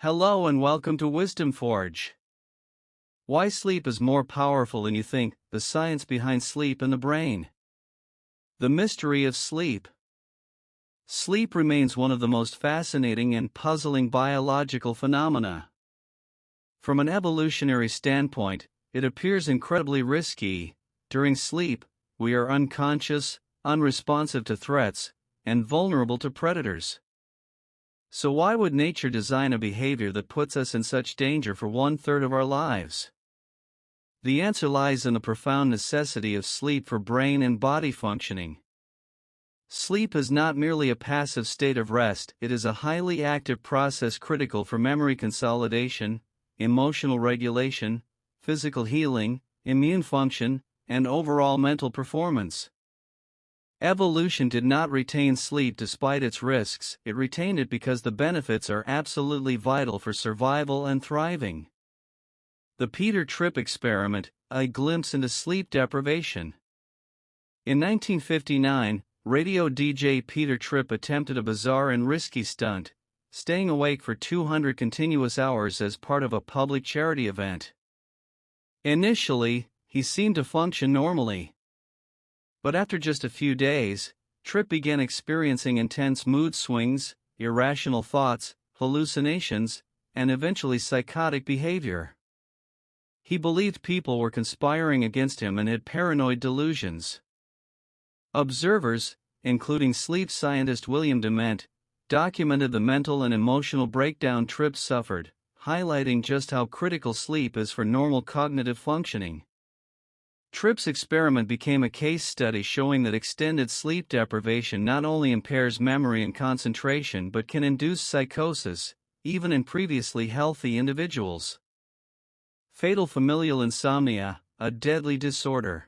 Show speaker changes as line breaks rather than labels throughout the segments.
Hello and welcome to Wisdom Forge. Why sleep is more powerful than you think, the science behind sleep and the brain. The mystery of sleep. Sleep remains one of the most fascinating and puzzling biological phenomena. From an evolutionary standpoint, it appears incredibly risky. During sleep, we are unconscious, unresponsive to threats, and vulnerable to predators. So why would nature design a behavior that puts us in such danger for 1/3 of our lives? The answer lies in the profound necessity of sleep for brain and body functioning. Sleep is not merely a passive state of rest, it is a highly active process critical for memory consolidation, emotional regulation, physical healing, immune function, and overall mental performance. Evolution did not retain sleep despite its risks, it retained it because the benefits are absolutely vital for survival and thriving. The Peter Tripp experiment, a glimpse into sleep deprivation. In 1959, radio DJ Peter Tripp attempted a bizarre and risky stunt, staying awake for 200 continuous hours as part of a public charity event. Initially, he seemed to function normally. But after just a few days, Tripp began experiencing intense mood swings, irrational thoughts, hallucinations, and eventually psychotic behavior. He believed people were conspiring against him and had paranoid delusions. Observers, including sleep scientist William Dement, documented the mental and emotional breakdown Tripp suffered, highlighting just how critical sleep is for normal cognitive functioning. Tripp's experiment became a case study showing that extended sleep deprivation not only impairs memory and concentration but can induce psychosis, even in previously healthy individuals. Fatal familial insomnia, a deadly disorder.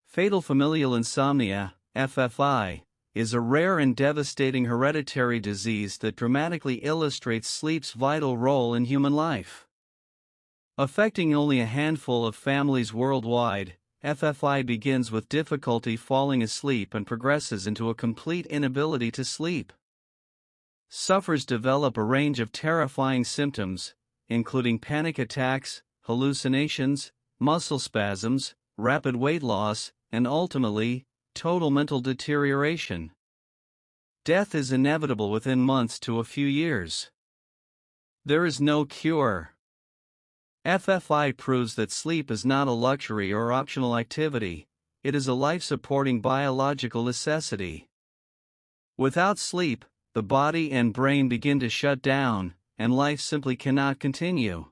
Fatal familial insomnia, FFI, is a rare and devastating hereditary disease that dramatically illustrates sleep's vital role in human life. Affecting only a handful of families worldwide, FFI begins with difficulty falling asleep and progresses into a complete inability to sleep. Sufferers develop a range of terrifying symptoms, including panic attacks, hallucinations, muscle spasms, rapid weight loss, and ultimately, total mental deterioration. Death is inevitable within months to a few years. There is no cure. FFI proves that sleep is not a luxury or optional activity, it is a life-supporting biological necessity. Without sleep, the body and brain begin to shut down, and life simply cannot continue.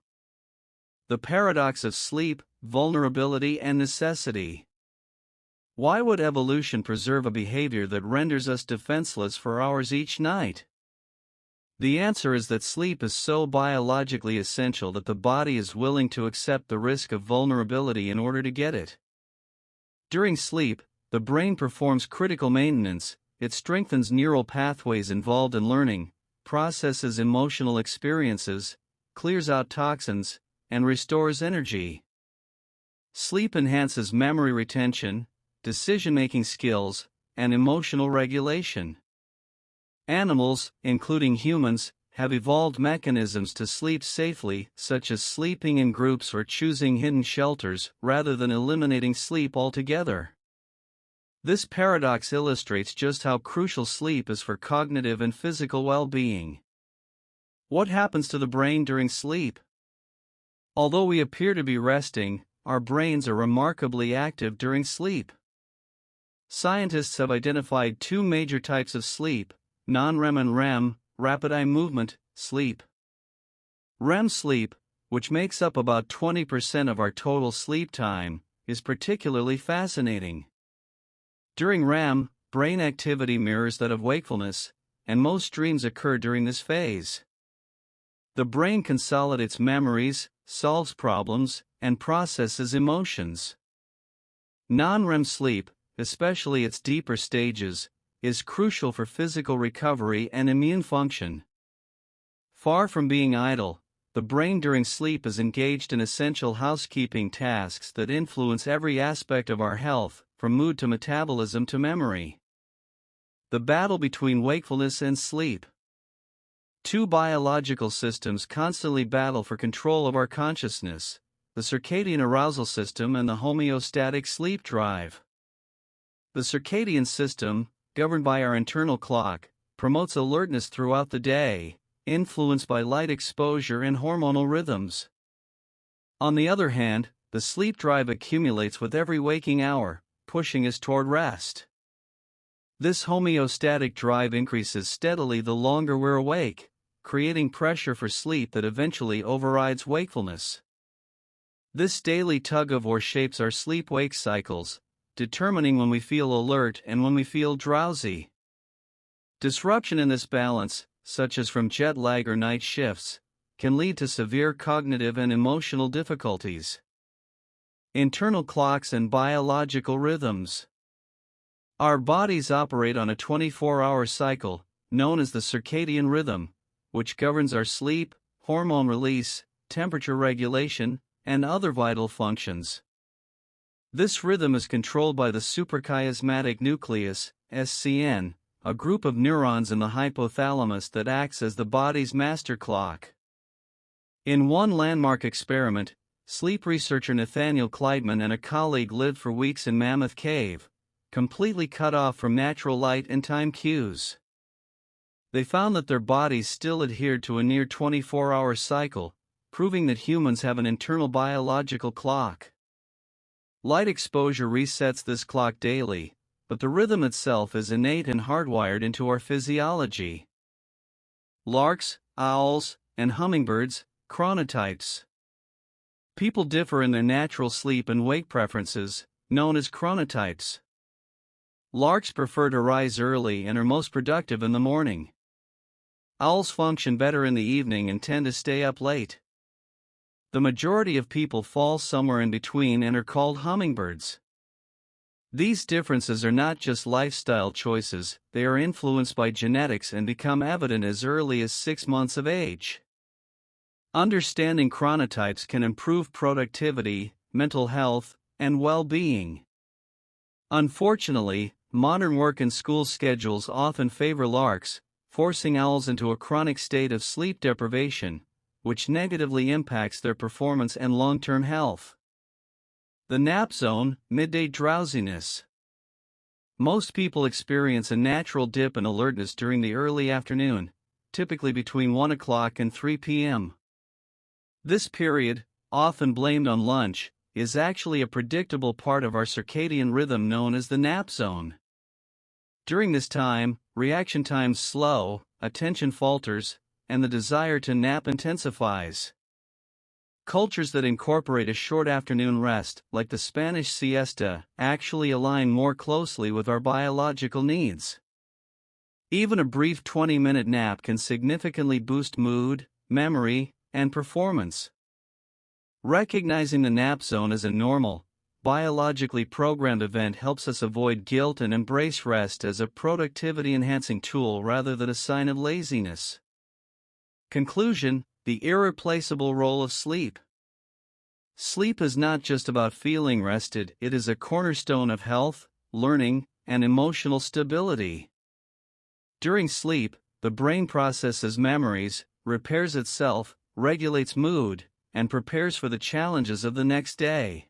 The paradox of sleep, vulnerability, and necessity. Why would evolution preserve a behavior that renders us defenseless for hours each night? The answer is that sleep is so biologically essential that the body is willing to accept the risk of vulnerability in order to get it. During sleep, the brain performs critical maintenance, it strengthens neural pathways involved in learning, processes emotional experiences, clears out toxins, and restores energy. Sleep enhances memory retention, decision-making skills, and emotional regulation. Animals, including humans, have evolved mechanisms to sleep safely, such as sleeping in groups or choosing hidden shelters, rather than eliminating sleep altogether. This paradox illustrates just how crucial sleep is for cognitive and physical well-being. What happens to the brain during sleep? Although we appear to be resting, our brains are remarkably active during sleep. Scientists have identified two major types of sleep: non-REM and REM, rapid eye movement, sleep. REM sleep, which makes up about 20% of our total sleep time, is particularly fascinating. During REM, brain activity mirrors that of wakefulness, and most dreams occur during this phase. The brain consolidates memories, solves problems, and processes emotions. Non-REM sleep, especially its deeper stages, is crucial for physical recovery and immune function. Far from being idle, the brain during sleep is engaged in essential housekeeping tasks that influence every aspect of our health, from mood to metabolism to memory. The battle between wakefulness and sleep. Two biological systems constantly battle for control of our consciousness: the circadian arousal system and the homeostatic sleep drive. The circadian system, governed by our internal clock, promotes alertness throughout the day, influenced by light exposure and hormonal rhythms. On the other hand, the sleep drive accumulates with every waking hour, pushing us toward rest. This homeostatic drive increases steadily the longer we're awake, creating pressure for sleep that eventually overrides wakefulness. This daily tug-of-war shapes our sleep-wake cycles, determining when we feel alert and when we feel drowsy. Disruption in this balance, such as from jet lag or night shifts, can lead to severe cognitive and emotional difficulties. Internal clocks and biological rhythms. Our bodies operate on a 24-hour cycle, known as the circadian rhythm, which governs our sleep, hormone release, temperature regulation, and other vital functions. This rhythm is controlled by the suprachiasmatic nucleus, SCN, a group of neurons in the hypothalamus that acts as the body's master clock. In one landmark experiment, sleep researcher Nathaniel Kleitman and a colleague lived for weeks in Mammoth Cave, completely cut off from natural light and time cues. They found that their bodies still adhered to a near 24-hour cycle, proving that humans have an internal biological clock. Light exposure resets this clock daily, but the rhythm itself is innate and hardwired into our physiology. Larks, owls, and hummingbirds, chronotypes. People differ in their natural sleep and wake preferences, known as chronotypes. Larks prefer to rise early and are most productive in the morning. Owls function better in the evening and tend to stay up late. The majority of people fall somewhere in between and are called hummingbirds. These differences are not just lifestyle choices, they are influenced by genetics and become evident as early as 6 months of age. Understanding chronotypes can improve productivity, mental health, and well-being. Unfortunately, modern work and school schedules often favor larks, forcing owls into a chronic state of sleep deprivation, which negatively impacts their performance and long-term health. The nap zone, midday drowsiness. Most people experience a natural dip in alertness during the early afternoon, typically between 1 o'clock and 3 p.m. This period, often blamed on lunch, is actually a predictable part of our circadian rhythm known as the nap zone. During this time, reaction times slow, attention falters, and the desire to nap intensifies. Cultures that incorporate a short afternoon rest, like the Spanish siesta, actually align more closely with our biological needs. Even a brief 20-minute nap can significantly boost mood, memory, and performance. Recognizing the nap zone as a normal, biologically programmed event helps us avoid guilt and embrace rest as a productivity-enhancing tool rather than a sign of laziness. Conclusion: the irreplaceable role of sleep. Sleep is not just about feeling rested, it is a cornerstone of health, learning, and emotional stability. During sleep, the brain processes memories, repairs itself, regulates mood, and prepares for the challenges of the next day.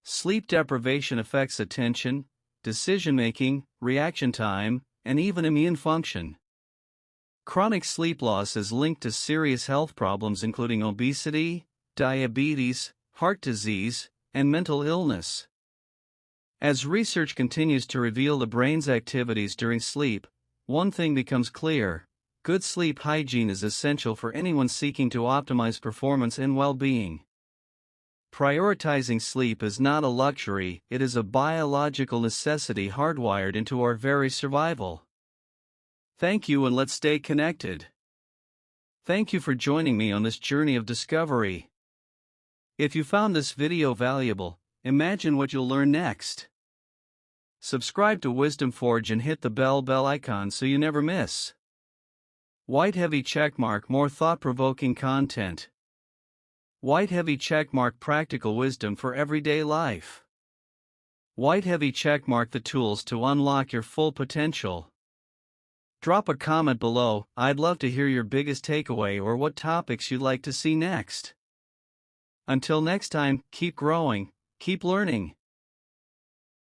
Sleep deprivation affects attention, decision-making, reaction time, and even immune function. Chronic sleep loss is linked to serious health problems including obesity, diabetes, heart disease, and mental illness. As research continues to reveal the brain's activities during sleep, one thing becomes clear: good sleep hygiene is essential for anyone seeking to optimize performance and well-being. Prioritizing sleep is not a luxury, it is a biological necessity hardwired into our very survival. Thank you, and let's stay connected. Thank you for joining me on this journey of discovery. If you found this video valuable, imagine what you'll learn next. Subscribe to Wisdom Forge and hit the bell icon so you never miss. White heavy checkmark more thought-provoking content. White heavy checkmark practical wisdom for everyday life. White heavy checkmark the tools to unlock your full potential. Drop a comment below. I'd love to hear your biggest takeaway or what topics you'd like to see next. Until next time, keep growing, keep learning.